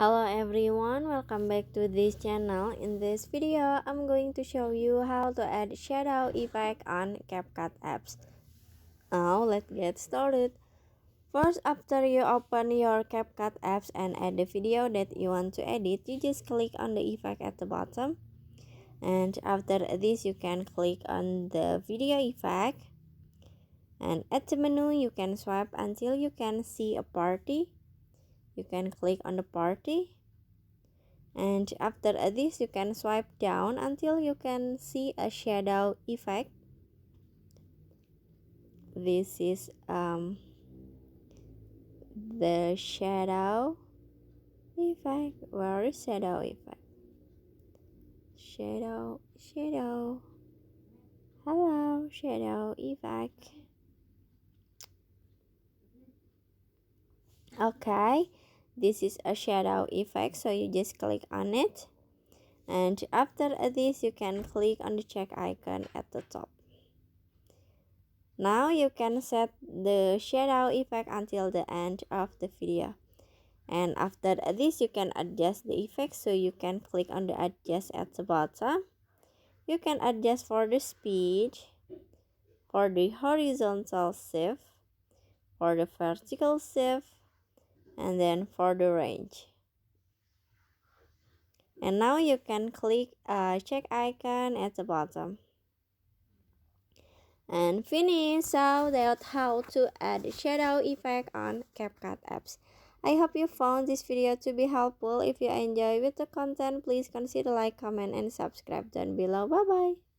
Hello everyone, welcome back to this channel. In this video, I'm going to show you how to add shadow effect on CapCut apps. Now let's get started. First, after you open your CapCut apps and add the video that you want to edit, you just click on the effect at the bottom. And after this, you can click on the video effect. And at the menu, you can swipe until you can see a party. You can click on the party. And after this, you can swipe down until you can see a shadow effect. This is the shadow effect. Where is shadow effect? Shadow. Hello, shadow effect. Okay, this is a shadow effect, so you just click on it. And after this, you can click on the check icon at the top. Now you can set the shadow effect until the end of the video. And after this, you can adjust the effect, so you can click on the adjust at the bottom. You can adjust for the speed, for the horizontal shift, for the vertical shift, and then for the range. And now you can click check icon at the bottom. And finish. So that's how to add shadow effect on CapCut apps. I hope you found this video to be helpful. If you enjoy with the content, please consider like, comment, and subscribe down below. Bye bye.